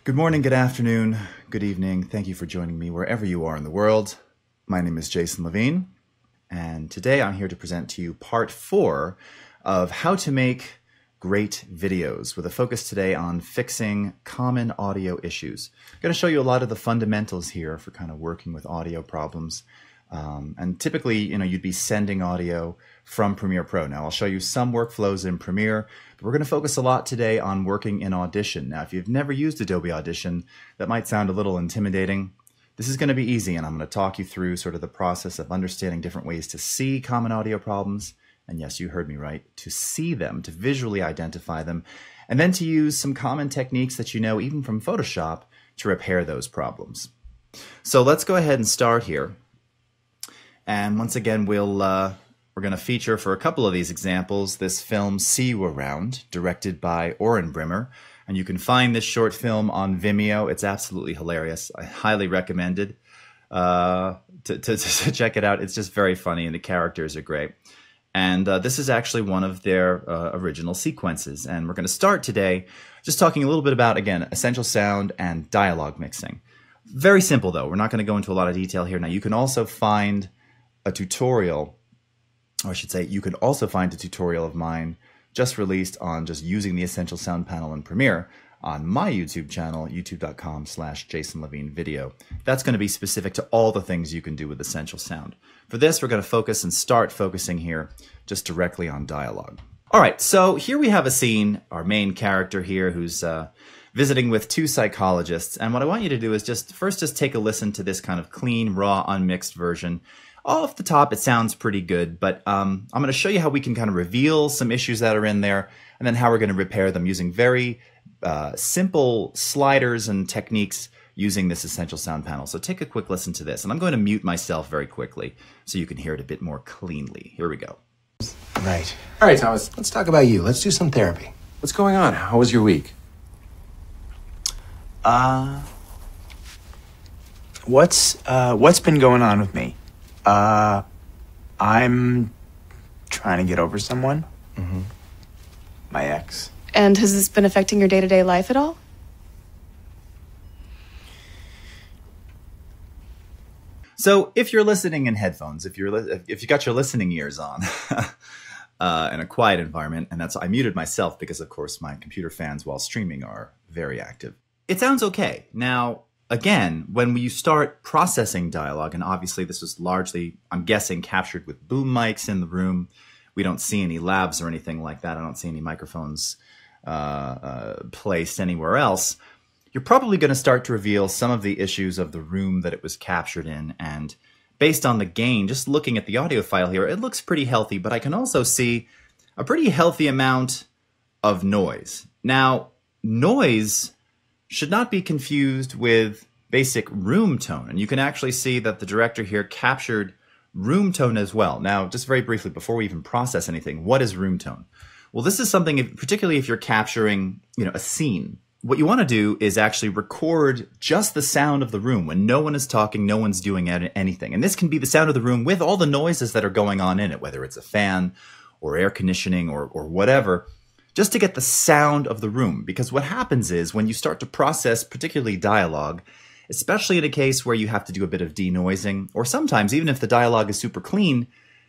Good morning, good afternoon, good evening. Thank you for joining me wherever you are in the world. My name is Jason Levine, and today I'm here to present to you part 4 of how to make great videos, with a focus today on fixing common audio issues. I'm going to show you a lot of the fundamentals here for kind of working with audio problems. And typically, you'd be sending audio from Premiere Pro. Now, I'll show you some workflows in Premiere, but we're going to focus a lot today on working in Audition. Now, if you've never used Adobe Audition, that might sound a little intimidating. This is going to be easy, and I'm going to talk you through sort of the process of understanding different ways to see common audio problems. And yes, you heard me right, to see them, to visually identify them, and then to use some common techniques that you know even from Photoshop to repair those problems. So let's go ahead and start here. And once again, we're going to feature for a couple of these examples this film See You Around, directed by Oren Brimmer. And you can find this short film on Vimeo. It's absolutely hilarious. I highly recommend it to check it out. It's just very funny, and the characters are great. And this is actually one of their original sequences. And we're going to start today just talking a little bit about, again, essential sound and dialogue mixing. Very simple, though. We're not going to go into a lot of detail here. Now, you can also find a tutorial, or I should say, you can also find a tutorial of mine just released on just using the Essential Sound panel in Premiere on my YouTube channel, youtube.com/JasonLevineVideo. That's going to be specific to all the things you can do with Essential Sound. For this, we're going to focus and start focusing here just directly on dialogue. All right, so here we have a scene, our main character here who's visiting with 2 psychologists. And what I want you to do is just take a listen to this kind of clean, raw, unmixed version. Off the top, it sounds pretty good, but I'm going to show you how we can kind of reveal some issues that are in there, and then how we're going to repair them using very simple sliders and techniques using this Essential Sound panel. So take a quick listen to this, and I'm going to mute myself very quickly so you can hear it a bit more cleanly. Here we go. Right. All right, Thomas, let's talk about you. Let's do some therapy. What's going on? How was your week? What's been going on with me? I'm trying to get over someone. Mm-hmm. My ex. And has this been affecting your day-to-day life at all? So if you're listening in headphones, if you got your listening ears on in a quiet environment, and I muted myself because, of course, my computer fans while streaming are very active. It sounds okay. Now, again, when you start processing dialogue, and obviously this was largely, I'm guessing, captured with boom mics in the room. We don't see any labs or anything like that. I don't see any microphones placed anywhere else. You're probably going to start to reveal some of the issues of the room that it was captured in. And based on the gain, just looking at the audio file here, it looks pretty healthy, but I can also see a pretty healthy amount of noise. Now, noise should not be confused with basic room tone. And you can actually see that the director here captured room tone as well. Now, just very briefly, before we even process anything, what is room tone? Well, this is something, particularly if you're capturing, a scene. What you want to do is actually record just the sound of the room when no one is talking, no one's doing anything. And this can be the sound of the room with all the noises that are going on in it, whether it's a fan or air conditioning or whatever, just to get the sound of the room. Because what happens is when you start to process particularly dialogue, especially in a case where you have to do a bit of denoising, or sometimes even if the dialogue is super clean,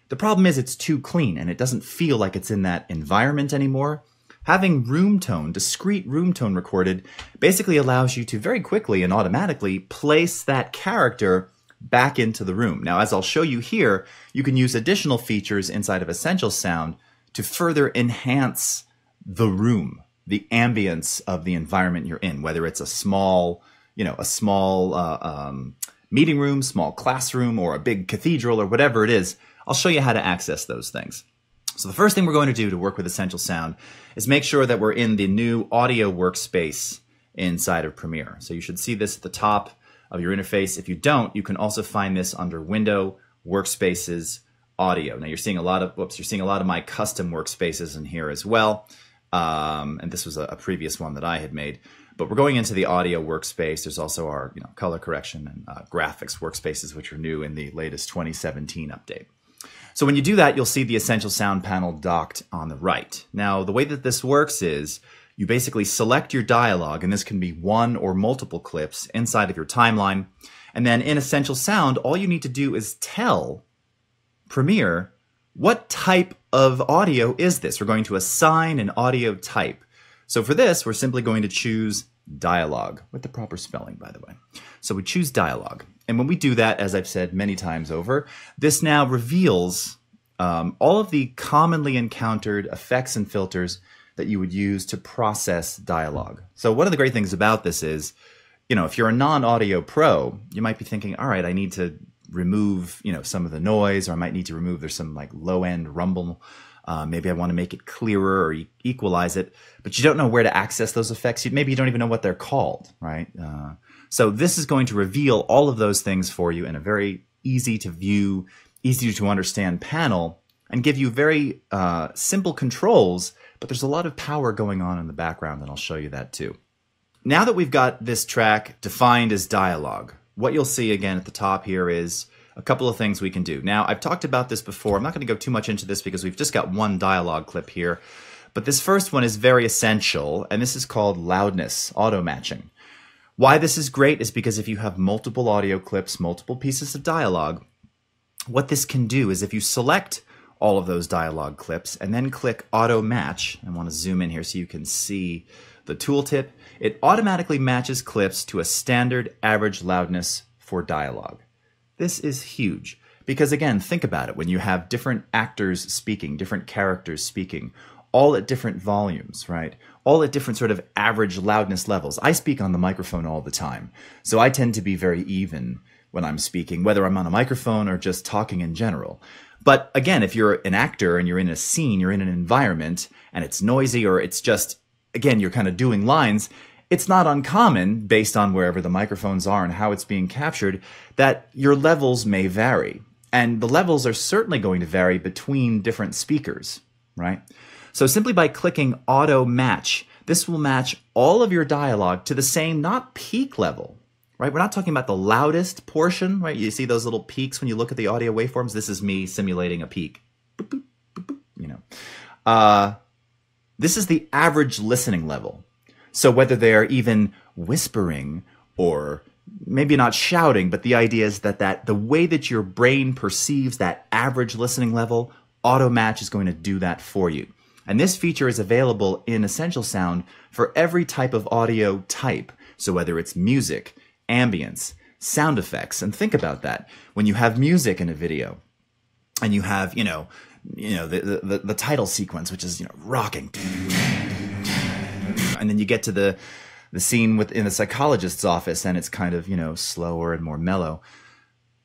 the problem is it's too clean and it doesn't feel like it's in that environment anymore. Having room tone, discrete room tone recorded, basically allows you to very quickly and automatically place that character back into the room. Now, as I'll show you here, you can use additional features inside of Essential Sound to further enhance the room, the ambience of the environment you're in, whether it's a small meeting room, small classroom, or a big cathedral, or whatever it is. I'll show you how to access those things. So the first thing we're going to do to work with Essential Sound is make sure that we're in the new audio workspace inside of Premiere. So you should see this at the top of your interface. If you don't, you can also find this under Window, Workspaces, Audio. Now you're seeing a lot of my custom workspaces in here as well. And this was a previous one that I had made. But we're going into the audio workspace. There's also our color correction and graphics workspaces, which are new in the latest 2017 update. So when you do that, you'll see the Essential Sound panel docked on the right. Now, the way that this works is You basically select your dialogue, and this can be one or multiple clips inside of your timeline. And then in Essential Sound, all you need to do is tell Premiere what type of audio is this. We're going to assign an audio type. So for this, we're simply going to choose dialogue, with the proper spelling, by the way. So we choose dialogue. And when we do that, as I've said many times over, this now reveals all of the commonly encountered effects and filters that you would use to process dialogue. So one of the great things about this is, you know, if you're a non-audio pro, you might be thinking, all right, I need to remove, you know, some of the noise, or I might need to remove, there's some like low-end rumble. Maybe I want to make it clearer or equalize it, but you don't know where to access those effects. Maybe you don't even know what they're called, right? So this is going to reveal all of those things for you in a very easy to view, easy to understand panel, and give you very simple controls, but there's a lot of power going on in the background, and I'll show you that too. Now that we've got this track defined as dialogue, what you'll see again at the top here is a couple of things we can do. Now, I've talked about this before. I'm not going to go too much into this because we've just got one dialogue clip here. But this first one is very essential, and this is called Loudness Auto-Matching. Why this is great is because if you have multiple audio clips, multiple pieces of dialogue, what this can do is if you select all of those dialogue clips and then click Auto Match, I want to zoom in here so you can see the tooltip, it automatically matches clips to a standard average loudness for dialogue. This is huge because, again, think about it. When you have different actors speaking, different characters speaking, all at different volumes, right? All at different sort of average loudness levels. I speak on the microphone all the time, so I tend to be very even when I'm speaking, whether I'm on a microphone or just talking in general. But again, if you're an actor and you're in a scene, you're in an environment, and it's noisy or it's just, again, you're kind of doing lines, it's not uncommon, based on wherever the microphones are and how it's being captured, that your levels may vary. And the levels are certainly going to vary between different speakers, right? So simply by clicking Auto Match, this will match all of your dialogue to the same, not peak level, right? We're not talking about the loudest portion, right? You see those little peaks when you look at the audio waveforms? This is me simulating a peak. Boop, boop, boop, boop, you know. This is the average listening level. So whether they're even whispering or maybe not shouting, but the idea is that the way that your brain perceives that average listening level, Auto Match is going to do that for you. And this feature is available in Essential Sound for every type of audio type. So whether it's music, ambience, sound effects, and think about that. When you have music in a video and you have, the title sequence, which is, rocking. And then you get to the scene in the psychologist's office and it's kind of, slower and more mellow.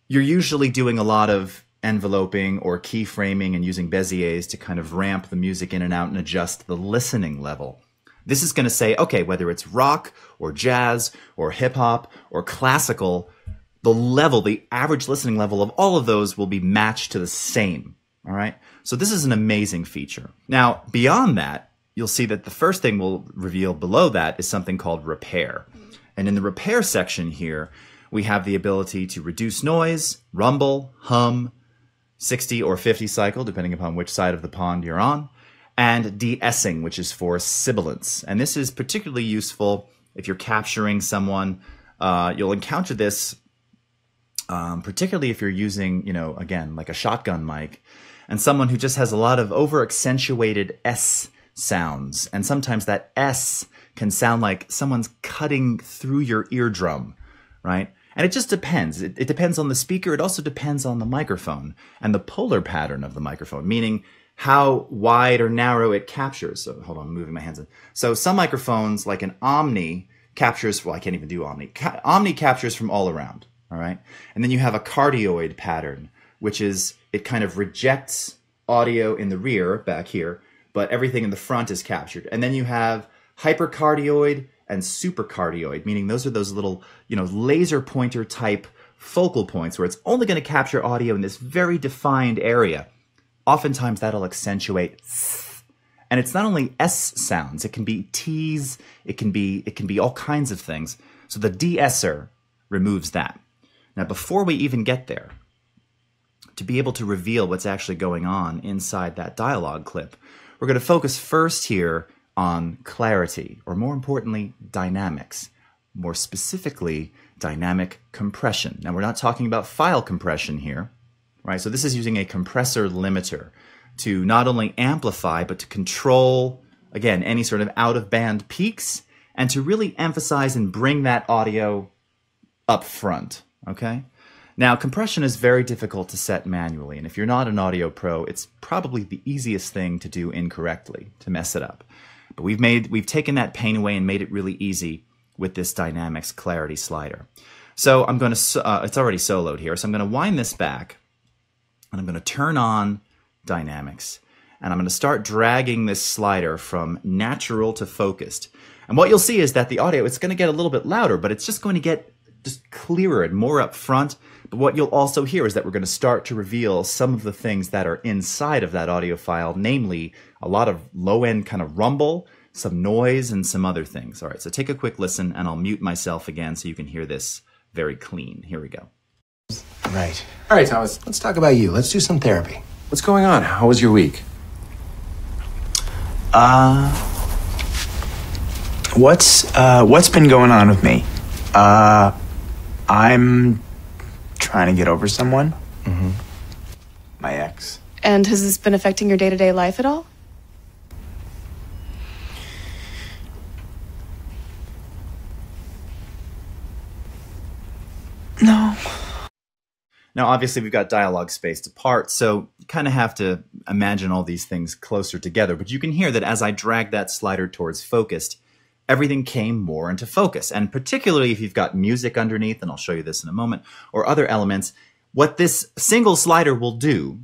You're usually doing a lot of enveloping or keyframing and using Beziers to kind of ramp the music in and out and adjust the listening level. This is going to say, okay, whether it's rock or jazz or hip hop or classical, the average listening level of all of those will be matched to the same. All right. So this is an amazing feature. Now, beyond that, you'll see that the first thing we'll reveal below that is something called repair. And in the repair section here, we have the ability to reduce noise, rumble, hum, 60 or 50 cycle, depending upon which side of the pond you're on, and DeEssing, which is for sibilance. And this is particularly useful if you're capturing someone. You'll encounter this particularly if you're using, again, like a shotgun mic, and someone who just has a lot of over-accentuated S sounds. And sometimes that S can sound like someone's cutting through your eardrum, right? And it just depends. It depends on the speaker. It also depends on the microphone and the polar pattern of the microphone, meaning how wide or narrow it captures. So hold on, I'm moving my hands in. So some microphones, like an Omni, captures, well, I can't even do Omni. Omni captures from all around, all right? And then you have a cardioid pattern, which is it kind of rejects audio in the rear, back here, but everything in the front is captured. And then you have hypercardioid and supercardioid, meaning those are those little, laser pointer type focal points where it's only going to capture audio in this very defined area. Oftentimes that'll accentuate, and it's not only S sounds, it can be T's, it can be all kinds of things. So the de-esser removes that. Now, before we even get there, to be able to reveal what's actually going on inside that dialogue clip, we're going to focus first here on clarity, or more importantly, dynamics. More specifically, dynamic compression. Now, we're not talking about file compression here, right? So this is using a compressor limiter to not only amplify, but to control, again, any sort of out-of-band peaks, and to really emphasize and bring that audio up front, okay? Now, compression is very difficult to set manually, and if you're not an audio pro, it's probably the easiest thing to do incorrectly, to mess it up. But we've taken that pain away and made it really easy with this Dynamics Clarity slider. So I'm going to, it's already soloed here, so I'm going to wind this back, and I'm going to turn on Dynamics, and I'm going to start dragging this slider from natural to focused. And what you'll see is that the audio, it's going to get a little bit louder, but it's just going to get just clearer and more up front. But what you'll also hear is that we're going to start to reveal some of the things that are inside of that audio file, namely a lot of low-end kind of rumble, some noise, and some other things. All right, so take a quick listen, and I'll mute myself again so you can hear this very clean. Here we go. Right. All right, Thomas, let's talk about you. Let's do some therapy. What's going on? How was your week? What's been going on with me? I'm trying to get over someone. My ex. And has this been affecting your day-to-day life at all? No. Now, obviously, we've got dialogue spaced apart, so you kind of have to imagine all these things closer together. But you can hear that as I drag that slider towards focused, everything came more into focus. And particularly if you've got music underneath, and I'll show you this in a moment, or other elements, what this single slider will do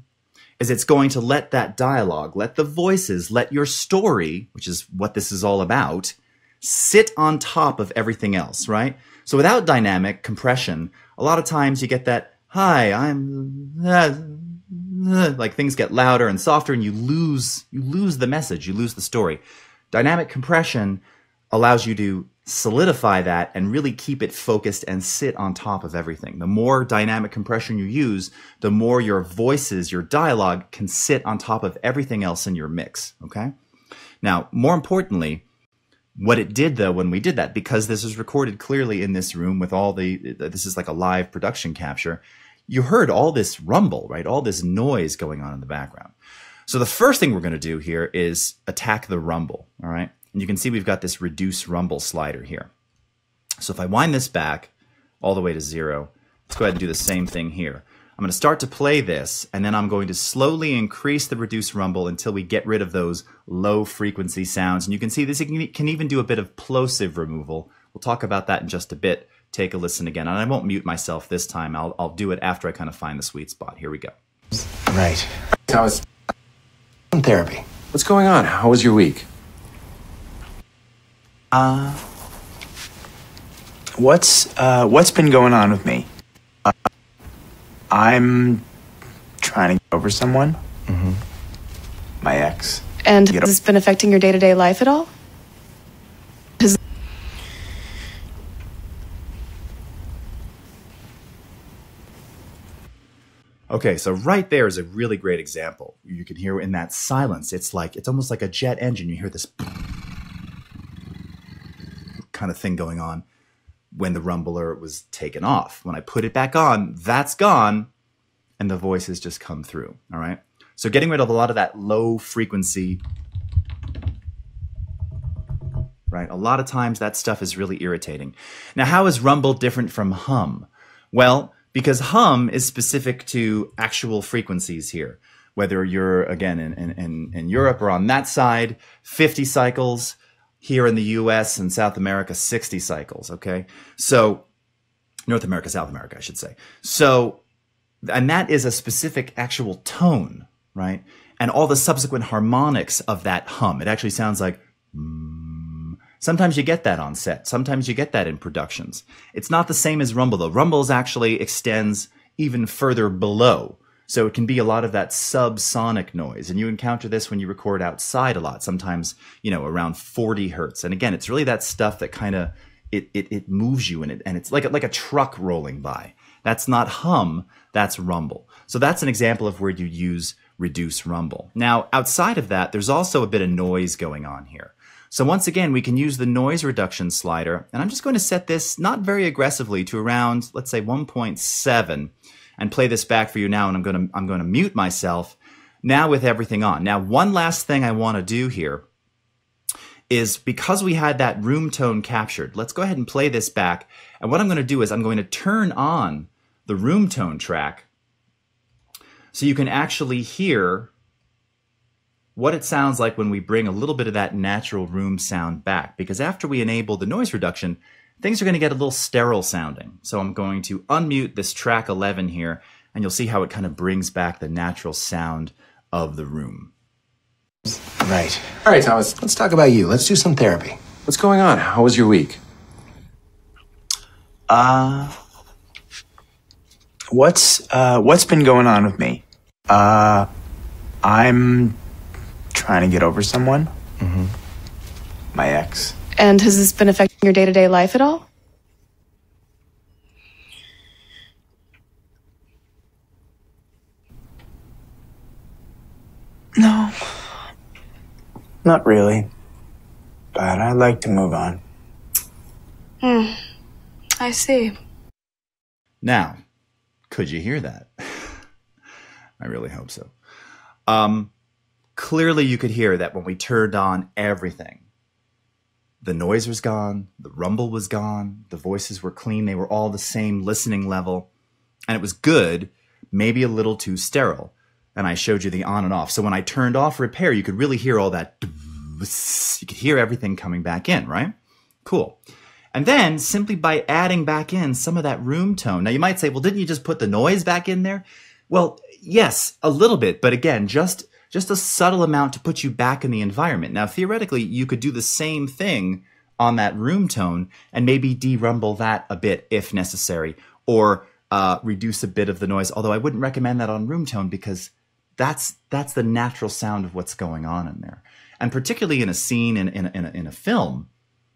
is it's going to let that dialogue, let the voices, let your story, which is what this is all about, sit on top of everything else, right? So without dynamic compression, a lot of times you get that, hi, I'm, like things get louder and softer, and you lose the message, you lose the story. Dynamic compression allows you to solidify that and really keep it focused and sit on top of everything. The more dynamic compression you use, the more your voices, your dialogue can sit on top of everything else in your mix, okay? Now, more importantly, what it did though when we did that, because this is recorded clearly in this room with all this is like a live production capture, you heard all this rumble, right? All this noise going on in the background. So the first thing we're going to do here is attack the rumble, all right? And you can see we've got this reduce rumble slider here. So if I wind this back all the way to 0, let's go ahead and do the same thing here. I'm going to start to play this, and then I'm going to slowly increase the reduce rumble until we get rid of those low frequency sounds. And you can see this can even do a bit of plosive removal. We'll talk about that in just a bit. Take a listen again. And I won't mute myself this time. I'll do it after I kind of find the sweet spot. Here we go. Right. Thomas, some therapy. What's going on? How was your week? What's been going on with me? I'm trying to get over someone. My ex. And has this been affecting your day-to-day life at all? Okay, so right there is a really great example. You can hear in that silence, it's almost like a jet engine. You hear this kind of thing going on when the rumbler was taken off. When I put it back on, that's gone, and the voices just come through, all right? So getting rid of a lot of that low frequency, right? A lot of times that stuff is really irritating. Now, how is rumble different from hum? Well, because hum is specific to actual frequencies here. Whether you're, again, in Europe or on that side, 50 cycles, here in the US and South America, 60 cycles, okay? So, North America, South America, I should say. So, and that is a specific actual tone, right? And all the subsequent harmonics of that hum. It actually sounds like, Sometimes you get that on set. Sometimes you get that in productions. It's not the same as rumble, though. Rumble actually extends even further below. So it can be a lot of that subsonic noise. And you encounter this when you record outside a lot, sometimes, around 40 hertz. And again, it's really that stuff that kind of, it moves you, and it's like a truck rolling by. That's not hum, that's rumble. So that's an example of where you use reduce rumble. Now, outside of that, there's also a bit of noise going on here. So once again, we can use the noise reduction slider, and I'm just going to set this not very aggressively to around, let's say 1.7, and play this back for you now, and I'm going to mute myself now with everything on. Now, one last thing I want to do here is, because we had that room tone captured, let's go ahead and play this back. And what I'm going to do is I'm going to turn on the room tone track so you can actually hear what it sounds like when we bring a little bit of that natural room sound back. Because after we enable the noise reduction, things are going to get a little sterile sounding. So I'm going to unmute this track 11 here, and you'll see how it kind of brings back the natural sound of the room. Right. All right, Thomas, let's talk about you. Let's do some therapy. What's going on? How was your week? What's been going on with me? I'm trying to get over someone. My ex. And has this been affecting your day-to-day life at all? No. Not really. But I'd like to move on. I see. Now, could you hear that? I really hope so. Clearly you could hear that when we turned on everything, the noise was gone, the rumble was gone, the voices were clean, they were all the same listening level, and it was good, maybe a little too sterile. And I showed you the on and off. So when I turned off repair, you could really hear all that. You could hear everything coming back in, right? Cool. And then simply by adding back in some of that room tone. Now you might say, well, didn't you just put the noise back in there? Well, yes, a little bit, but again, just a subtle amount to put you back in the environment. Now, theoretically, you could do the same thing on that room tone and maybe derumble that a bit if necessary, or reduce a bit of the noise. Although I wouldn't recommend that on room tone, because that's the natural sound of what's going on in there. And particularly in a scene, in a film,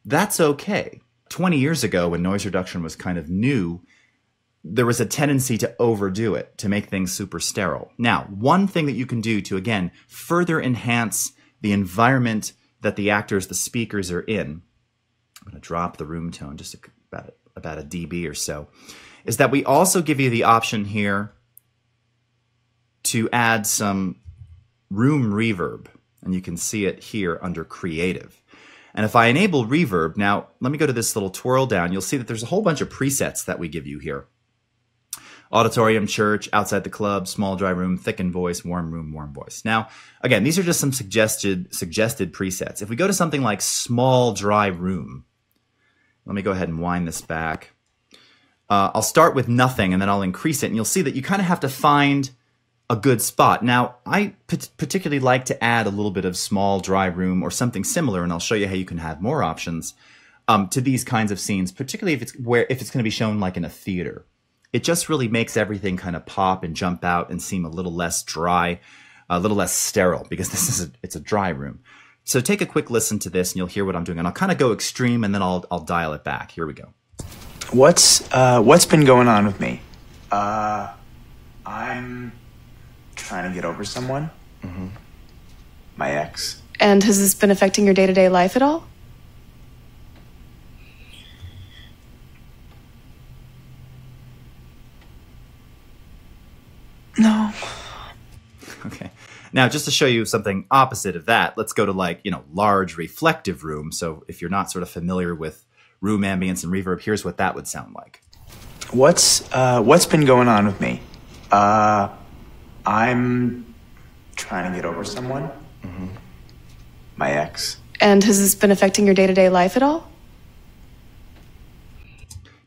that's okay. 20 years ago, when noise reduction was kind of new, there was a tendency to overdo it, to make things super sterile. Now, one thing that you can do to, again, further enhance the environment that the actors, the speakers are in, I'm going to drop the room tone just about a dB or so, is that we also give you the option here to add some room reverb. And you can see it here under Creative. And if I enable reverb, now let me go to this little twirl down, you'll see that there's a whole bunch of presets that we give you here. Auditorium, church, outside the club, small dry room, thickened voice, warm room, warm voice. Now, again, these are just some suggested presets. If we go to something like small dry room, let me go ahead and wind this back. I'll start with nothing and then I'll increase it, and you'll see that you kind of have to find a good spot. Now, I particularly like to add a little bit of small dry room or something similar, and I'll show you how you can have more options to these kinds of scenes, particularly if it's going to be shown like in a theater. It just really makes everything kind of pop and jump out and seem a little less dry, a little less sterile, because it's a dry room. So take a quick listen to this and you'll hear what I'm doing. And I'll kind of go extreme and then I'll dial it back. Here we go. What's been going on with me? I'm trying to get over someone. My ex. And has this been affecting your day-to-day life at all? No. Okay. Now, just to show you something opposite of that, let's go to large reflective room. So if you're not sort of familiar with room ambience and reverb, here's what that would sound like. What's been going on with me? I'm trying to get over someone. My ex. And has this been affecting your day-to-day life at all?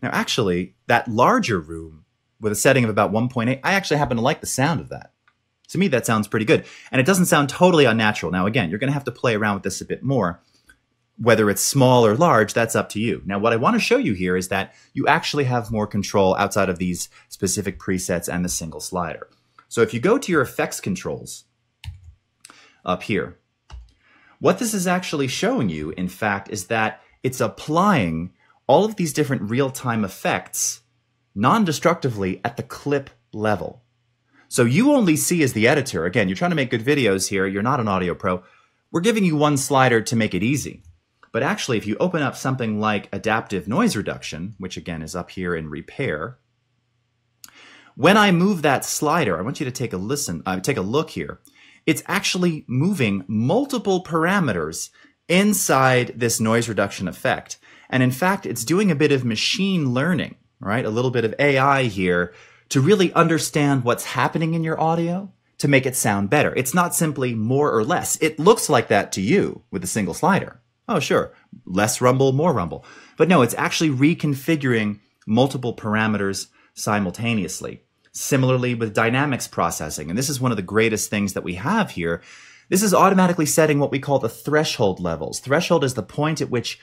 Now, actually, that larger room with a setting of about 1.8, I actually happen to like the sound of that. To me, that sounds pretty good. And it doesn't sound totally unnatural. Now, again, you're going to have to play around with this a bit more. Whether it's small or large, that's up to you. Now, what I want to show you here is that you actually have more control outside of these specific presets and the single slider. So if you go to your effects controls up here, what this is actually showing you, in fact, is that it's applying all of these different real-time effects non-destructively at the clip level. So you only see as the editor, again, you're trying to make good videos here, you're not an audio pro, we're giving you one slider to make it easy. But actually, if you open up something like adaptive noise reduction, which again is up here in repair, when I move that slider, I want you to take a look here. It's actually moving multiple parameters inside this noise reduction effect. And in fact, it's doing a bit of machine learning, right? A little bit of AI here to really understand what's happening in your audio to make it sound better. It's not simply more or less. It looks like that to you with a single slider. Oh, sure, less rumble, more rumble. But no, it's actually reconfiguring multiple parameters simultaneously. Similarly with dynamics processing, and this is one of the greatest things that we have here, this is automatically setting what we call the threshold levels. Threshold is the point at which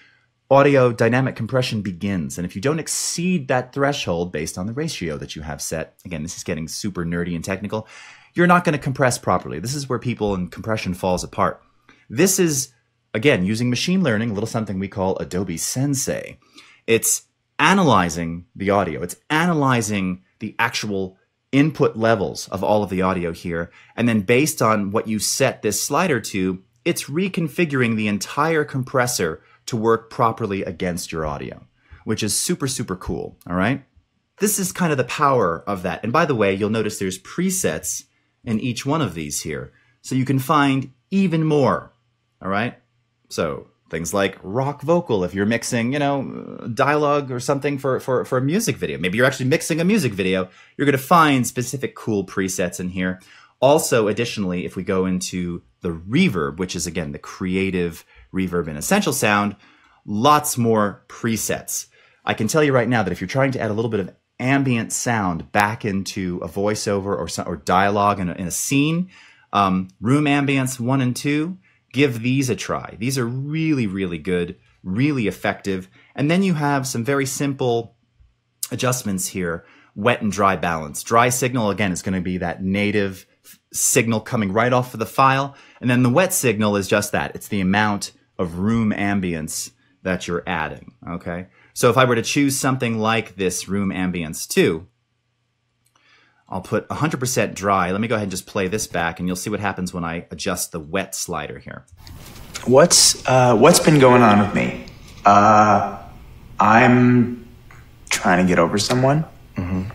audio dynamic compression begins. And if you don't exceed that threshold based on the ratio that you have set, again, this is getting super nerdy and technical, you're not going to compress properly. This is where people and compression falls apart. This is, again, using machine learning, a little something we call Adobe Sensei. It's analyzing the audio. It's analyzing the actual input levels of all of the audio here. And then based on what you set this slider to, it's reconfiguring the entire compressor to work properly against your audio, which is super, super cool, all right? This is kind of the power of that. And by the way, you'll notice there's presets in each one of these here. So you can find even more, all right? So things like rock vocal, if you're mixing, dialogue or something for a music video. Maybe you're actually mixing a music video. You're going to find specific cool presets in here. Also, additionally, if we go into the reverb, which is, again, the creative reverb and essential sound, lots more presets. I can tell you right now that if you're trying to add a little bit of ambient sound back into a voiceover or dialogue in a scene, Room Ambience 1 and 2, give these a try. These are really, really good, really effective. And then you have some very simple adjustments here. Wet and dry balance. Dry signal, again, is going to be that native signal coming right off of the file. And then the wet signal is just that. It's the amount of room ambience that you're adding, okay? So if I were to choose something like this Room Ambience 2, I'll put 100% dry. Let me go ahead and just play this back, and you'll see what happens when I adjust the wet slider here. What's been going on with me? I'm trying to get over someone. Mm-hmm.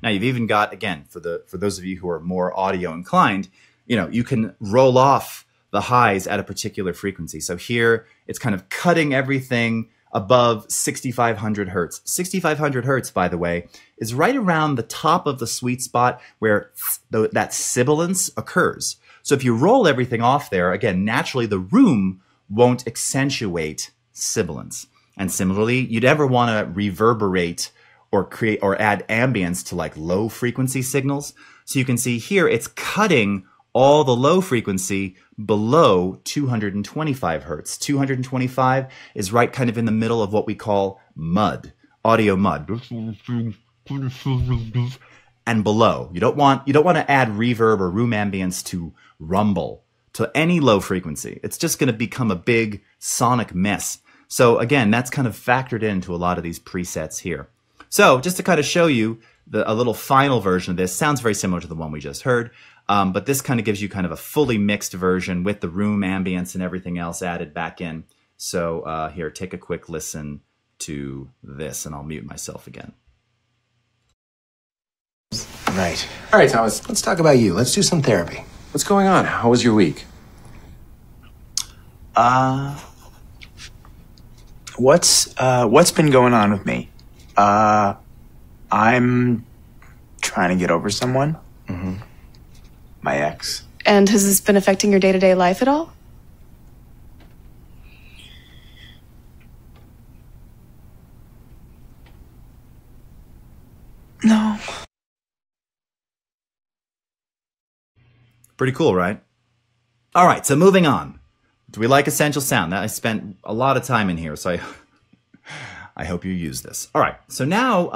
Now you've even got, again, for those of you who are more audio inclined, you can roll off the highs at a particular frequency. So here it's kind of cutting everything above 6,500 hertz. 6,500 hertz, by the way, is right around the top of the sweet spot where that sibilance occurs. So if you roll everything off there, again, naturally the room won't accentuate sibilance. And similarly, you'd ever want to reverberate or create or add ambience to like low frequency signals. So you can see here it's cutting all the low frequency below 225 hertz. 225 is right kind of in the middle of what we call mud, audio mud. And below. You don't want to add reverb or room ambience to rumble, to any low frequency. It's just going to become a big sonic mess. So again, that's kind of factored into a lot of these presets here. So just to kind of show you a little final version of this, sounds very similar to the one we just heard. But this kind of gives you kind of a fully mixed version with the room ambience and everything else added back in. So here, take a quick listen to this, and I'll mute myself again. Right. All right, Thomas, let's talk about you. Let's do some therapy. What's going on? How was your week? What's been going on with me? I'm trying to get over someone. Mm-hmm. My ex. And has this been affecting your day-to-day life at all? No. Pretty cool, right? All right, so moving on. Do we like essential sound? Now, I spent a lot of time in here, so I hope you use this. All right, so now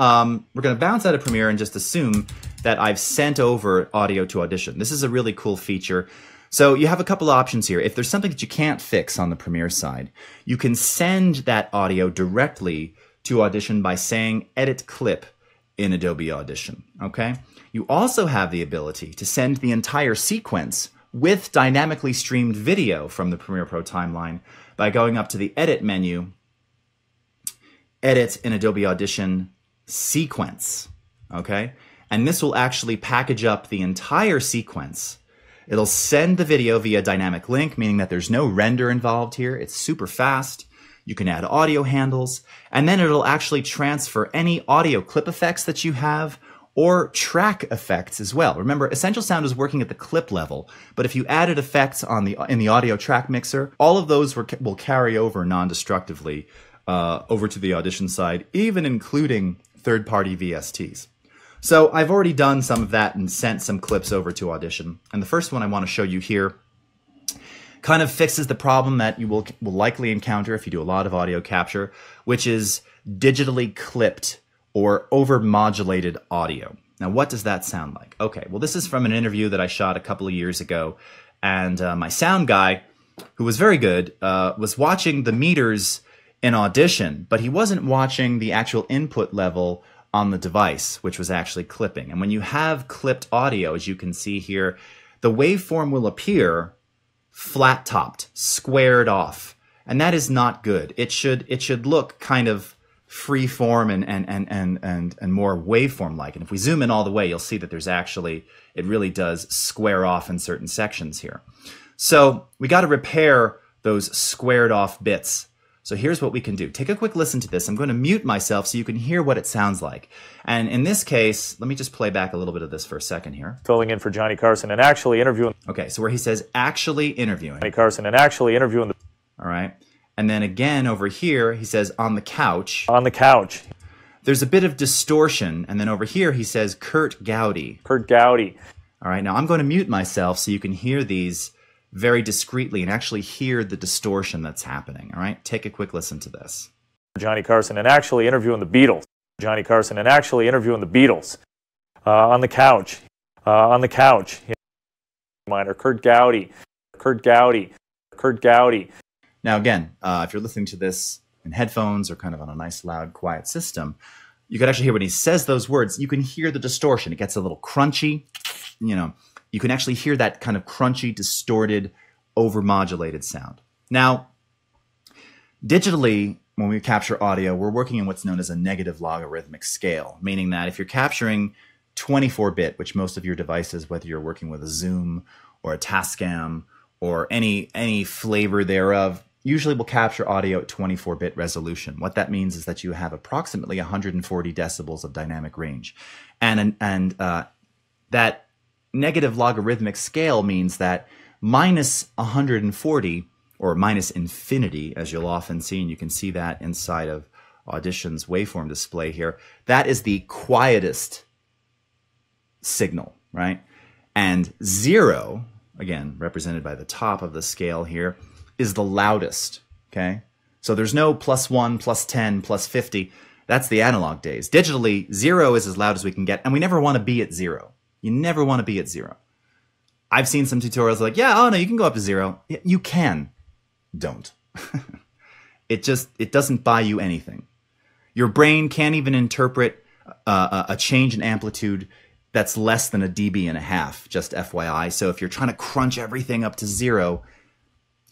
we're going to bounce out of Premiere and just assume that I've sent over audio to Audition. This is a really cool feature. So you have a couple options here. If there's something that you can't fix on the Premiere side, you can send that audio directly to Audition by saying Edit Clip in Adobe Audition, okay? You also have the ability to send the entire sequence with dynamically streamed video from the Premiere Pro timeline by going up to the Edit menu, Edit in Adobe Audition, Sequence, okay? And this will actually package up the entire sequence. It'll send the video via dynamic link, meaning that there's no render involved here. It's super fast. You can add audio handles, and then it'll actually transfer any audio clip effects that you have or track effects as well. Remember, Essential Sound is working at the clip level, but if you added effects in the audio track mixer, all of those will carry over non-destructively over to the Audition side, even including third-party VSTs. So I've already done some of that and sent some clips over to Audition. And the first one I want to show you here kind of fixes the problem that you will likely encounter if you do a lot of audio capture, which is digitally clipped or over-modulated audio. Now, what does that sound like? Okay, well, this is from an interview that I shot a couple of years ago. And my sound guy, who was very good, was watching the meters in Audition, but he wasn't watching the actual input level on the device, which was actually clipping. And when you have clipped audio, as you can see here, the waveform will appear flat-topped, squared off. And that is not good. It should look kind of free-form and more waveform-like. And if we zoom in all the way, you'll see that there's actually, it really does square off in certain sections here. So we got to repair those squared off bits. So here's what we can do. Take a quick listen to this. I'm going to mute myself so you can hear what it sounds like. And in this case, let me just play back a little bit of this for a second here. Filling in for Johnny Carson and actually interviewing. Okay, so where he says actually interviewing. Johnny Carson and actually interviewing. All right. And then again over here, he says on the couch. On the couch. There's a bit of distortion. And then over here, he says Kurt Gowdy. Kurt Gowdy. All right, now I'm going to mute myself so you can hear these very discreetly and actually hear the distortion that's happening. All right, take a quick listen to this. Johnny Carson and actually interviewing the Beatles. Johnny Carson and actually interviewing the Beatles. On the couch. On the couch. Minor. Kurt Gowdy. Kurt Gowdy. Kurt Gowdy. Now again, if you're listening to this in headphones or kind of on a nice, loud, quiet system, you can actually hear when he says those words, you can hear the distortion. It gets a little crunchy, you know. You can actually hear that kind of crunchy, distorted, over-modulated sound. Now, digitally, when we capture audio, we're working in what's known as a negative logarithmic scale, meaning that if you're capturing 24-bit, which most of your devices, whether you're working with a Zoom or a Tascam or any flavor thereof, usually will capture audio at 24-bit resolution. What that means is that you have approximately 140 decibels of dynamic range. And that negative logarithmic scale means that minus 140 or minus infinity, as you'll often see, and you can see that inside of Audition's waveform display here, that is the quietest signal, right? And 0, again, represented by the top of the scale here, is the loudest, okay? So there's no +1, +10, +50. That's the analog days. Digitally, 0 is as loud as we can get, and we never want to be at 0. You never want to be at 0. I've seen some tutorials like, yeah, oh no, you can go up to 0. You can. Don't. It doesn't buy you anything. Your brain can't even interpret a change in amplitude that's less than a dB, just FYI. So if you're trying to crunch everything up to 0,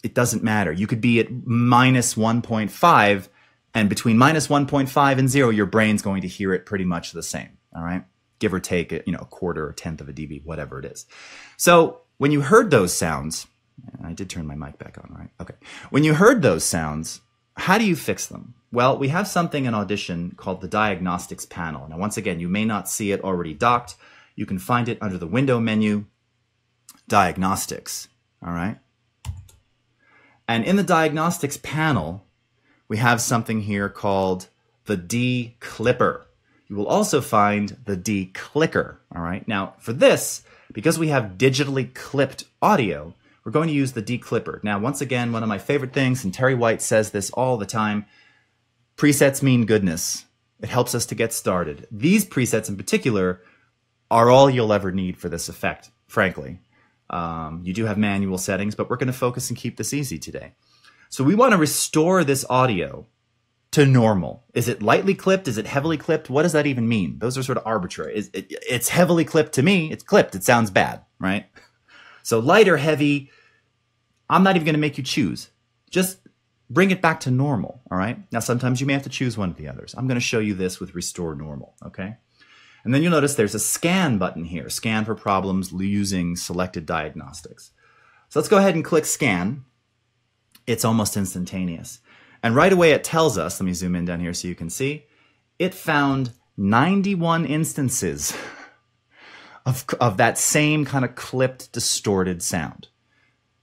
it doesn't matter. You could be at minus 1.5, and between minus 1.5 and 0, your brain's going to hear it pretty much the same, all right? Give or take, a quarter or 1/10 of a dB, whatever it is. So when you heard those sounds, I did turn my mic back on, right? Okay. When you heard those sounds, how do you fix them? Well, we have something in Audition called the Diagnostics panel. Now, once again, you may not see it already docked. You can find it under the Window menu, Diagnostics, all right? And in the Diagnostics panel, we have something here called the DeClipper. You will also find the DeClipper, all right? Now, for this, because we have digitally clipped audio, we're going to use the DeClipper. Now, once again, one of my favorite things, and Terry White says this all the time, presets mean goodness. It helps us to get started. These presets in particular are all you'll ever need for this effect, frankly. You do have manual settings, but we're going to focus and keep this easy today. So we want to restore this audio to normal. Is it lightly clipped? Is it heavily clipped? What does that even mean? Those are sort of arbitrary. It's heavily clipped to me. It's clipped. It sounds bad, right? So light or heavy, I'm not even going to make you choose. Just bring it back to normal, all right? Now, sometimes you may have to choose one of the others. I'm going to show you this with restore normal, okay? And then you'll notice there's a scan button here, scan for problems using selected diagnostics. So let's go ahead and click scan. It's almost instantaneous. And right away it tells us, let me zoom in down here so you can see, it found 91 instances of that same kind of clipped, distorted sound.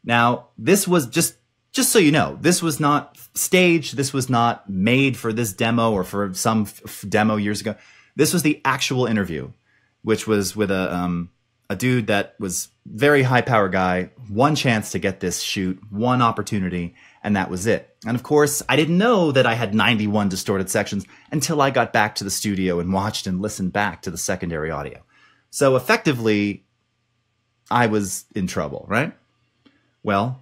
Now, this was just so you know, this was not staged, this was not made for this demo or for some demo years ago. This was the actual interview, which was with a dude that was very high power guy, one chance to get this shoot, one opportunity, and that was it. And of course, I didn't know that I had 91 distorted sections until I got back to the studio and watched and listened back to the secondary audio. So effectively, I was in trouble, right? Well,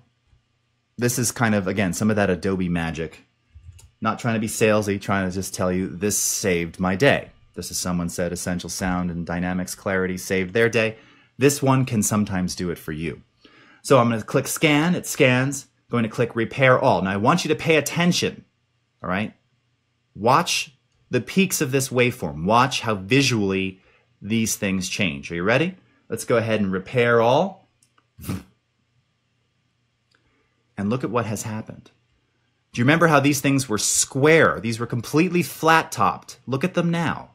this is kind of, again, some of that Adobe magic. Not trying to be salesy, trying to just tell you this saved my day. Just as someone said, Essential Sound and Dynamics Clarity saved their day. This one can sometimes do it for you. So I'm going to click scan. It scans. I'm going to click repair all. Now I want you to pay attention. All right? Watch the peaks of this waveform. Watch how visually these things change. Are you ready? Let's go ahead and repair all. And look at what has happened. Do you remember how these things were square? These were completely flat-topped. Look at them now.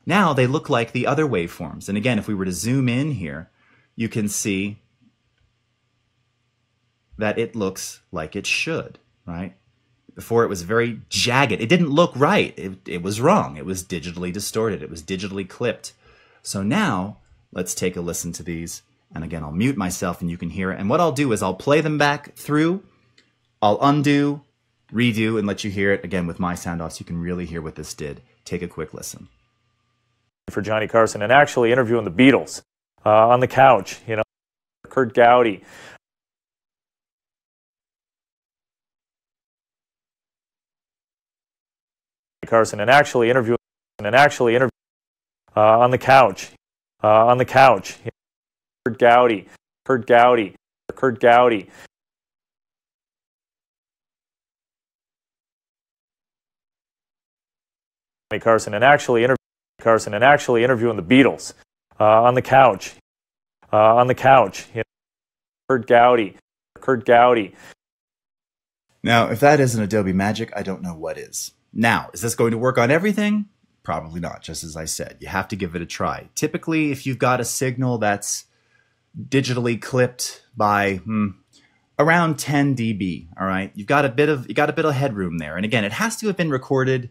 Now they look like the other waveforms. And again, if we were to zoom in here, you can see that it looks like it should, right? Before it was very jagged. It didn't look right. It was wrong. It was digitally distorted. It was digitally clipped. So now let's take a listen to these. And again, I'll mute myself and you can hear it. And what I'll do is I'll play them back through. I'll undo, redo, and let you hear it again with my sound off so you can really hear what this did. Take a quick listen. For Johnny Carson and actually interviewing the Beatles on the couch, you know, Kurt Gowdy. Carson and actually interviewing on the couch, Kurt Gowdy. Carson and actually interviewing the Beatles on the couch, you know, Kurt Gowdy. Now, if that isn't Adobe magic, I don't know what is. Now, is this going to work on everything? Probably not, just as I said. You have to give it a try. Typically, if you've got a signal that's digitally clipped by around 10 dB, all right, you got a bit of headroom there. And again, it has to have been recorded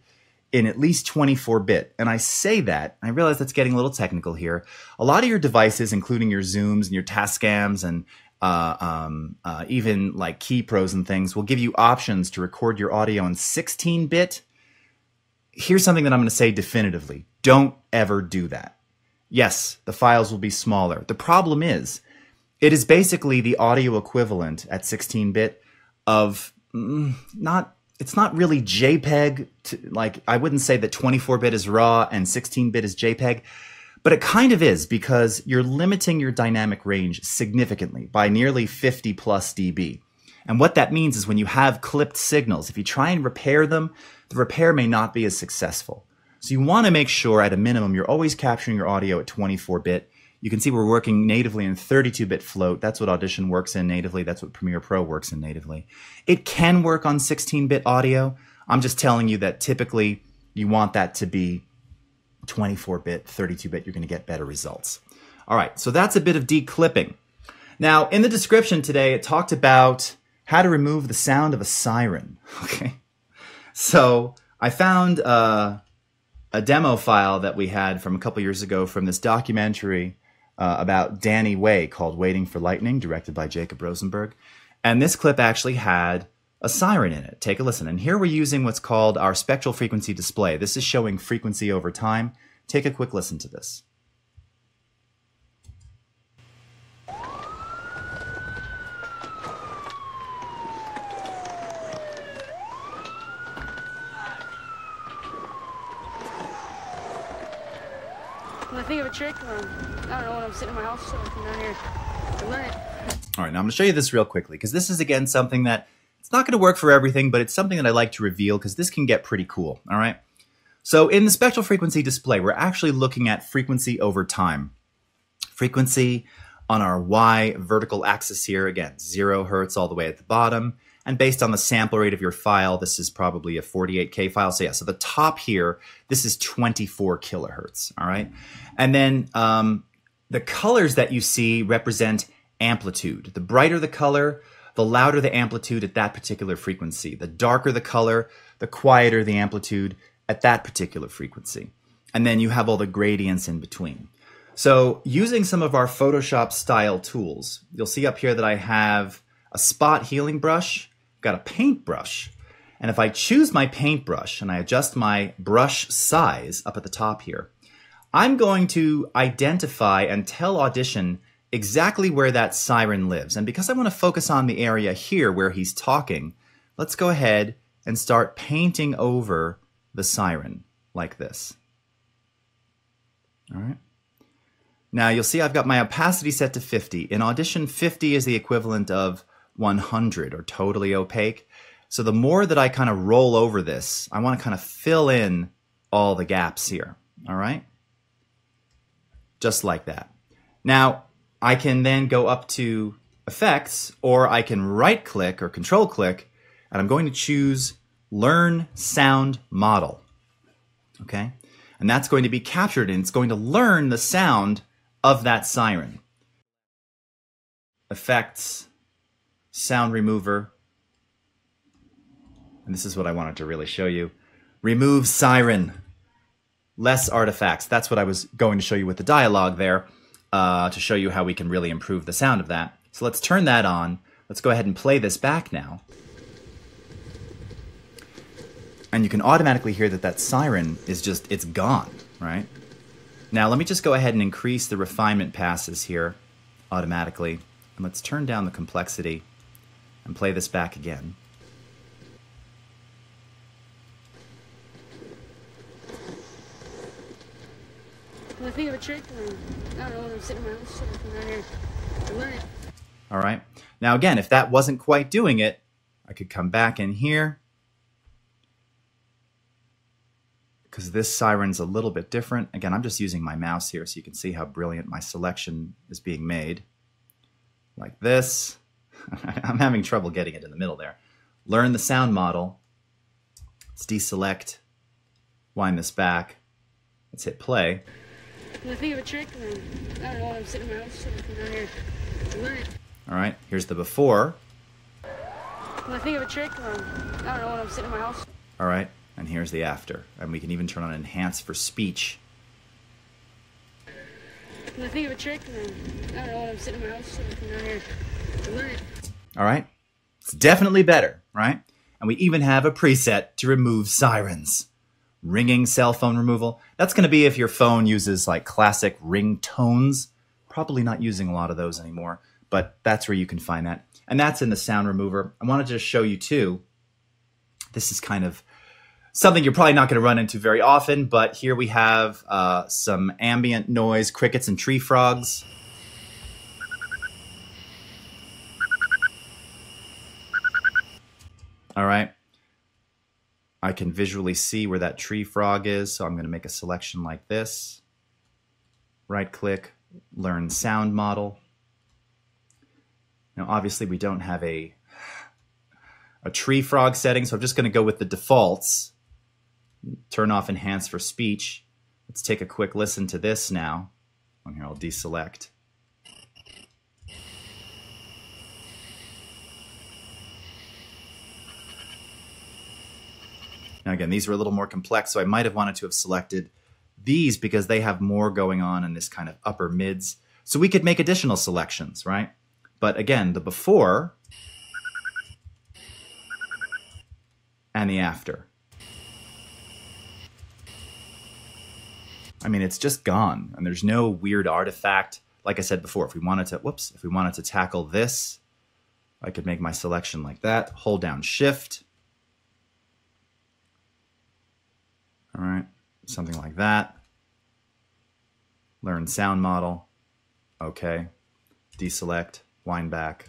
in at least 24-bit. And I say that, I realize that's getting a little technical here. A lot of your devices, including your Zooms and your Tascams and even like Key Pros and things, will give you options to record your audio in 16-bit. Here's something that I'm going to say definitively. Don't ever do that. Yes, the files will be smaller. The problem is, it is basically the audio equivalent at 16-bit of it's not really JPEG. Like, I wouldn't say that 24-bit is RAW and 16-bit is JPEG, but it kind of is because you're limiting your dynamic range significantly by nearly 50 plus dB. And what that means is when you have clipped signals, if you try and repair them, the repair may not be as successful. So you want to make sure at a minimum you're always capturing your audio at 24-bit. You can see we're working natively in 32-bit float. That's what Audition works in natively. That's what Premiere Pro works in natively. It can work on 16-bit audio. I'm just telling you that typically you want that to be 24-bit, 32-bit. You're going to get better results. All right, so that's a bit of declipping. Now, in the description today, it talked about how to remove the sound of a siren. Okay, so I found a demo file that we had from a couple years ago from this documentary about Danny Way called Waiting for Lightning, directed by Jacob Rosenberg. And this clip actually had a siren in it. Take a listen. And here we're using what's called our spectral frequency display. This is showing frequency over time. Take a quick listen to this. When I think of a trick, I don't know, when I'm sitting in my house, so I come down here and learn it. All right, now I'm going to show you this real quickly because this is, again, something that it's not going to work for everything, but it's something that I like to reveal because this can get pretty cool, all right? So in the spectral frequency display, we're actually looking at frequency over time. Frequency on our Y vertical axis here, again, 0 hertz all the way at the bottom. And based on the sample rate of your file, this is probably a 48K file. So yeah, so the top here, this is 24 kilohertz, all right? And then the colors that you see represent amplitude. The brighter the color, the louder the amplitude at that particular frequency. The darker the color, the quieter the amplitude at that particular frequency. And then you have all the gradients in between. So using some of our Photoshop style tools, you'll see up here that I have a spot healing brush, got a paintbrush. And if I choose my paintbrush and I adjust my brush size up at the top here, I'm going to identify and tell Audition exactly where that siren lives. And because I want to focus on the area here where he's talking, let's go ahead and start painting over the siren like this. All right. Now you'll see I've got my opacity set to 50. In Audition, 50 is the equivalent of 100 or totally opaque. So the more that I kind of roll over this, I want to kind of fill in all the gaps here. All right. Just like that. Now, I can then go up to Effects, or I can right-click or control-click, and I'm going to choose Learn Sound Model. Okay? And that's going to be captured, and it's going to learn the sound of that siren. Effects, Sound Remover, and this is what I wanted to really show you. Remove siren. Less artifacts. That's what I was going to show you with the dialogue there. To show you how we can really improve the sound of that. So let's turn that on. Let's go ahead and play this back now. And you can automatically hear that that siren is just, it's gone, right? Now let me just go ahead and increase the refinement passes here automatically. And let's turn down the complexity and play this back again. I think of a trick. I don't know when I'm sitting in my house around here. I learn it. All right. Now again, if that wasn't quite doing it, I could come back in here because this siren's a little bit different. Again, I'm just using my mouse here so you can see how brilliant my selection is being made. Like this. I'm having trouble getting it in the middle there. Learn the sound model. Let's deselect. Wind this back. Let's hit play. I think of a trick. I don't know when I'm sitting in my house around here. I learn it. All right. Here's the before. I think of a trick. I don't know when I'm sitting in my house. All right. And here's the after. And we can even turn on Enhance for speech. I think of a trick. I don't know when I'm sitting in my house around here. I learn it. All right. It's definitely better, right? And we even have a preset to remove sirens. Ringing cell phone removal. That's going to be if your phone uses like classic ringtones. Probably not using a lot of those anymore, but that's where you can find that. And that's in the sound remover. I wanted to just show you too. This is kind of something you're probably not going to run into very often, but here we have some ambient noise, crickets and tree frogs. All right. I can visually see where that tree frog is, so I'm going to make a selection like this. Right-click, Learn Sound Model. Now, obviously, we don't have a tree frog setting, so I'm just going to go with the defaults. Turn off Enhance for speech. Let's take a quick listen to this now. On here, I'll deselect. Now again, these were a little more complex, so I might have wanted to have selected these because they have more going on in this kind of upper mids. So we could make additional selections, right? But again, the before and the after. I mean, it's just gone, and there's no weird artifact. Like I said before, if we wanted to tackle this, I could make my selection like that, hold down Shift. All right, something like that. Learn sound model. Okay. Deselect. wind back.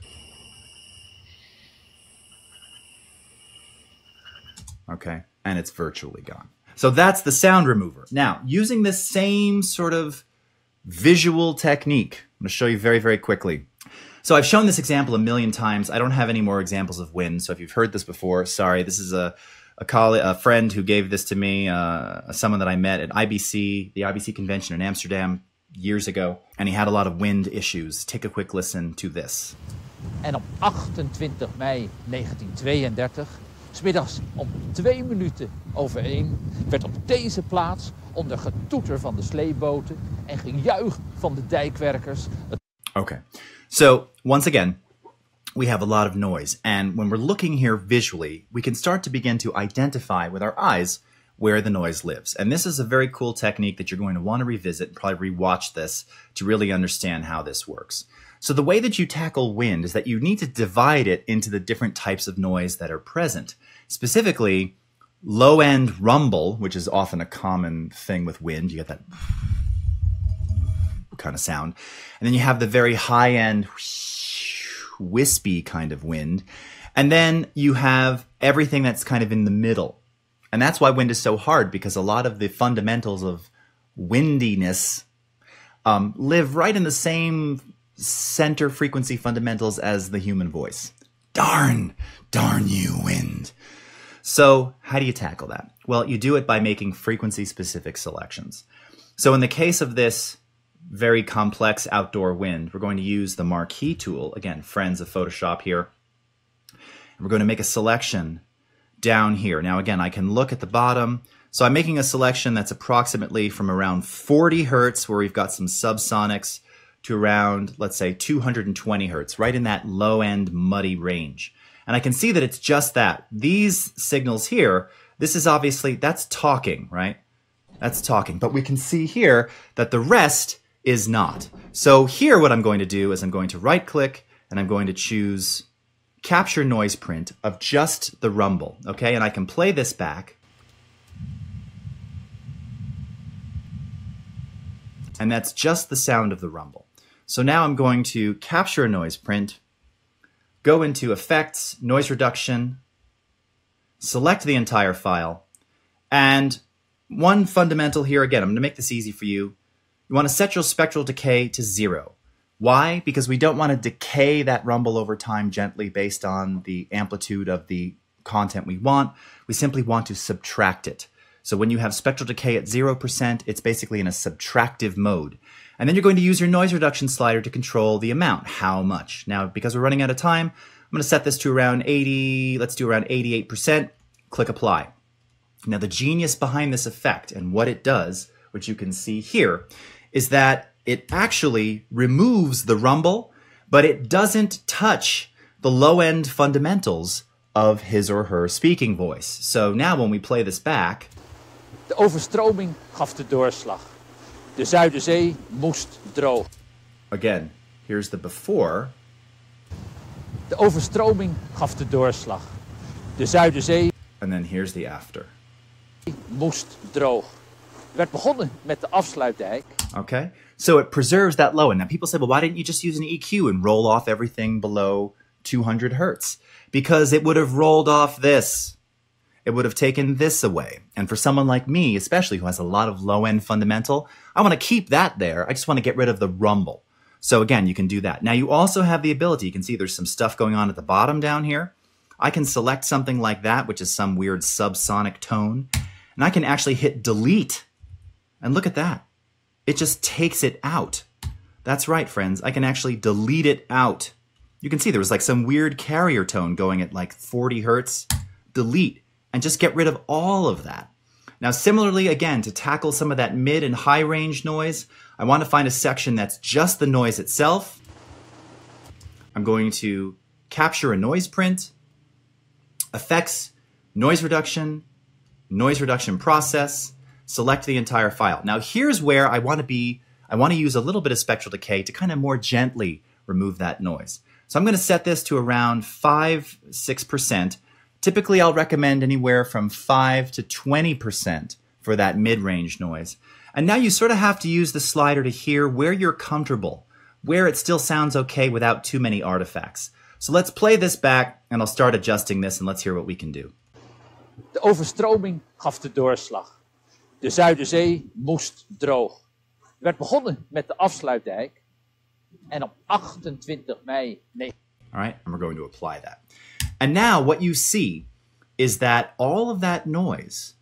Okay, and it's virtually gone. So that's the sound remover. Now, using the same sort of visual technique, I'm going to show you very, very quickly. So I've shown this example a million times. I don't have any more examples of wind, so if you've heard this before, sorry. This is a friend who gave this to me, someone that I met at IBC, the IBC convention in Amsterdam years ago, and he had a lot of wind issues. Take a quick listen to this. En op 28 mei 1932, 's middags om 2 minuten over 1, werd op deze plaats onder getoeter van de sleepboten en gejuich van de dijkwerkers. Okay, so once again, we have a lot of noise. And when we're looking here visually, we can start to begin to identify with our eyes where the noise lives. And this is a very cool technique that you're going to want to revisit and probably rewatch this to really understand how this works. So the way that you tackle wind is that you need to divide it into the different types of noise that are present. Specifically, low-end rumble, which is often a common thing with wind. You get that kind of sound. And then you have the very high-end wispy kind of wind. And then you have everything that's kind of in the middle. And that's why wind is so hard, because a lot of the fundamentals of windiness live right in the same center frequency fundamentals as the human voice. Darn you, wind. So how do you tackle that? Well, you do it by making frequency-specific selections. So in the case of this very complex outdoor wind, we're going to use the Marquee tool, again, friends of Photoshop here. And we're going to make a selection down here. Now, again, I can look at the bottom. So I'm making a selection that's approximately from around 40 hertz, where we've got some subsonics, to around, let's say, 220 hertz, right in that low-end muddy range. And I can see that it's just that. These signals here, this is obviously, that's talking, right? That's talking. But we can see here that the rest is not. So here what I'm going to do is I'm going to right-click and I'm going to choose Capture Noise Print of just the rumble, okay? And I can play this back. And that's just the sound of the rumble. So now I'm going to capture a noise print, go into Effects, Noise Reduction, select the entire file, and one fundamental here, again, I'm going to make this easy for you. You want to set your spectral decay to 0. Why? Because we don't want to decay that rumble over time gently based on the amplitude of the content we want. We simply want to subtract it. So when you have spectral decay at 0%, it's basically in a subtractive mode. And then you're going to use your noise reduction slider to control the amount, how much. Now, because we're running out of time, I'm going to set this to around 80, let's do around 88%, click Apply. Now, the genius behind this effect and what it does, which you can see here, is that it actually removes the rumble, but it doesn't touch the low-end fundamentals of his or her speaking voice. So now when we play this back... De overstroming gaf de doorslag. De Zuiderzee moest droog. Again, here's the before. De overstroming gaf de doorslag. De Zuiderzee... And then here's the after. Moest droog. Er werd begonnen met de afsluitdijk. Okay, so it preserves that low end. Now people say, well, why didn't you just use an EQ and roll off everything below 200 hertz? Because it would have rolled off this. It would have taken this away. And for someone like me, especially who has a lot of low-end fundamental, I want to keep that there. I just want to get rid of the rumble. So again, you can do that. Now you also have the ability, you can see there's some stuff going on at the bottom down here. I can select something like that, which is some weird subsonic tone, and I can actually hit delete. And look at that. It just takes it out. That's right, friends. I can actually delete it out. You can see there was like some weird carrier tone going at like 40 hertz. Delete. And just get rid of all of that. Now, similarly, again, to tackle some of that mid and high range noise, I want to find a section that's just the noise itself. I'm going to capture a noise print, effects, noise reduction process, select the entire file. Now, here's where I want to use a little bit of spectral decay to kind of more gently remove that noise. So I'm going to set this to around 5-6%. Typically, I'll recommend anywhere from 5 to 20% for that mid-range noise. And now you sort of have to use the slider to hear where you're comfortable where it still sounds okay without too many artifacts. So let's play this back and I'll start adjusting this and let's hear what we can do. De overstroming gaf de doorslag. De Zuiderzee moest droog. Er werd begonnen met de afsluitdijk. En op 28 mei... All right, and we're going to apply that. And now what you see is that all of that noise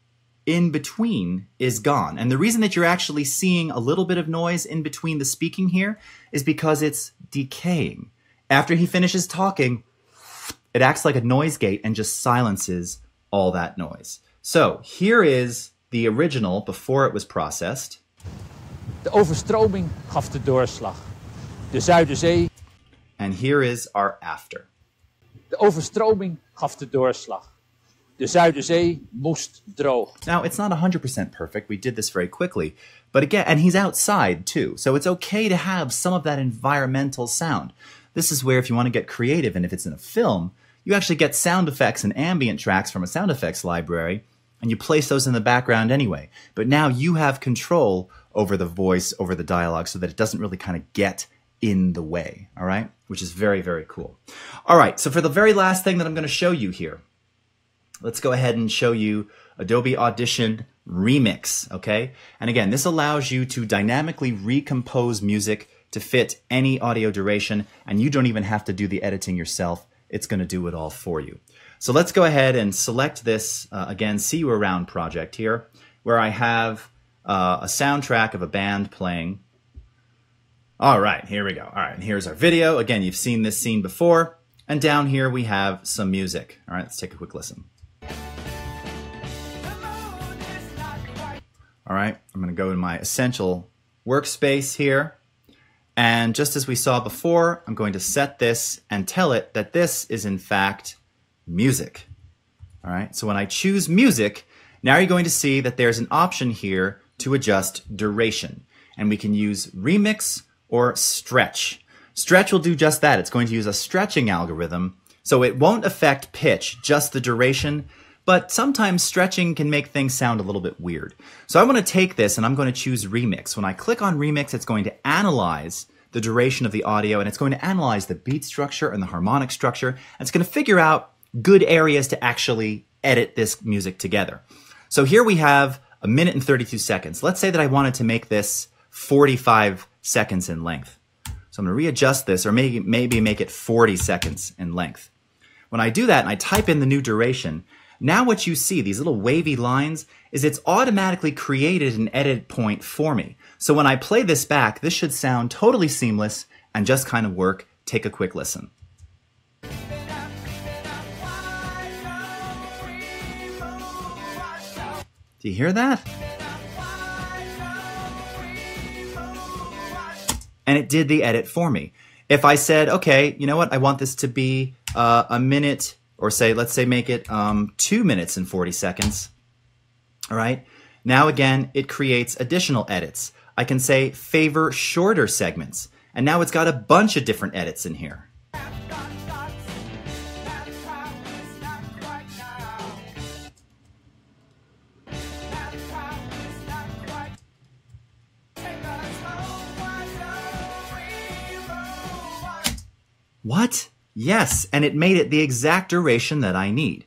in between is gone. And the reason that you're actually seeing a little bit of noise in between the speaking here is because it's decaying. After he finishes talking, it acts like a noise gate and just silences all that noise. So here is the original before it was processed. De overstroming gaf de doorslag. De Zuiderzee... And here is our after. De overstroming gaf de doorslag. De Zuiderzee moest droog. Now, it's not 100% perfect. We did this very quickly. But again, and he's outside too. So it's okay to have some of that environmental sound. This is where if you want to get creative and if it's in a film, you actually get sound effects and ambient tracks from a sound effects library and you place those in the background anyway. But now you have control over the voice, over the dialogue so that it doesn't really kind of get in the way, all right? Which is very, very cool. All right, so for the very last thing that I'm going to show you here, let's go ahead and show you Adobe Audition Remix, okay? And again, this allows you to dynamically recompose music to fit any audio duration, and you don't even have to do the editing yourself. It's going to do it all for you. So let's go ahead and select this, again, See You Around project here, where I have a soundtrack of a band playing. All right, here we go. All right, and here's our video. Again, you've seen this scene before. And down here we have some music. All right, let's take a quick listen. All right, I'm going to go in my Essential workspace here. And just as we saw before, I'm going to set this and tell it that this is in fact music. All right, so when I choose music, now you're going to see that there's an option here to adjust duration. And we can use remix or stretch. Stretch will do just that. It's going to use a stretching algorithm, so it won't affect pitch, just the duration, but sometimes stretching can make things sound a little bit weird. So I want to take this and I'm going to choose remix. When I click on remix, it's going to analyze the duration of the audio and it's going to analyze the beat structure and the harmonic structure. And it's going to figure out good areas to actually edit this music together. So here we have 1 minute and 32 seconds. Let's say that I wanted to make this 45 seconds in length. So I'm going to readjust this or maybe make it 40 seconds in length. When I do that and I type in the new duration, now what you see, these little wavy lines, is it's automatically created an edit point for me. So when I play this back, this should sound totally seamless and just kind of work. Take a quick listen. Do you hear that? And it did the edit for me. If I said, okay, you know what, I want this to be a minute, or say, let's say make it 2 minutes and 40 seconds. All right, now again, it creates additional edits. I can say favor shorter segments, and now it's got a bunch of different edits in here. What? Yes, and it made it the exact duration that I need.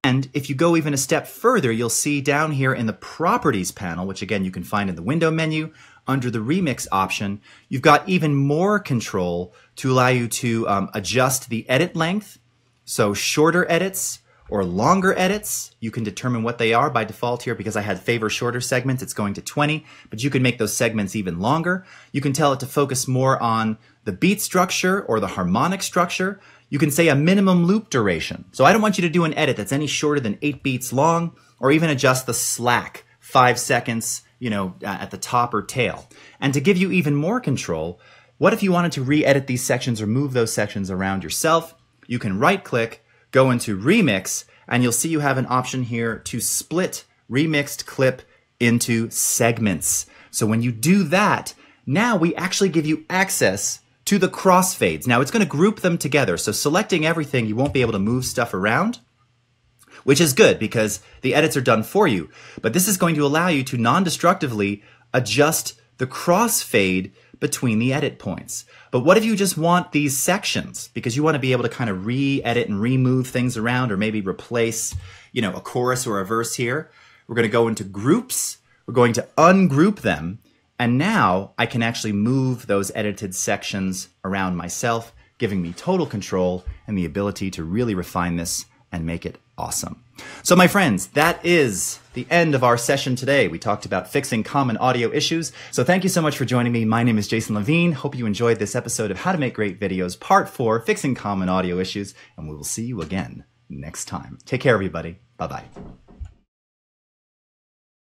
And if you go even a step further, you'll see down here in the Properties panel, which again you can find in the Window menu, under the Remix option, you've got even more control to allow you to adjust the edit length. So shorter edits or longer edits, you can determine what they are by default here. Because I had favor shorter segments, it's going to 20, but you can make those segments even longer. You can tell it to focus more on the beat structure or the harmonic structure. You can say a minimum loop duration. So I don't want you to do an edit that's any shorter than 8 beats long, or even adjust the slack 5 seconds, you know, at the top or tail. And to give you even more control, what if you wanted to re-edit these sections or move those sections around yourself? You can right-click, go into Remix, and you'll see you have an option here to split remixed clip into segments. So when you do that, now we actually give you access to the crossfades. Now it's going to group them together. So selecting everything, you won't be able to move stuff around, which is good because the edits are done for you. But this is going to allow you to non-destructively adjust the crossfade between the edit points. But what if you just want these sections? Because you want to be able to kind of re-edit and remove things around, or maybe replace, you know, a chorus or a verse here. We're going to go into groups. We're going to ungroup them. And now I can actually move those edited sections around myself, giving me total control and the ability to really refine this and make it awesome. So my friends, that is the end of our session today. We talked about fixing common audio issues. So thank you so much for joining me. My name is Jason Levine. Hope you enjoyed this episode of How to Make Great Videos, Part 4, Fixing Common Audio Issues. And we will see you again next time. Take care, everybody. Bye-bye.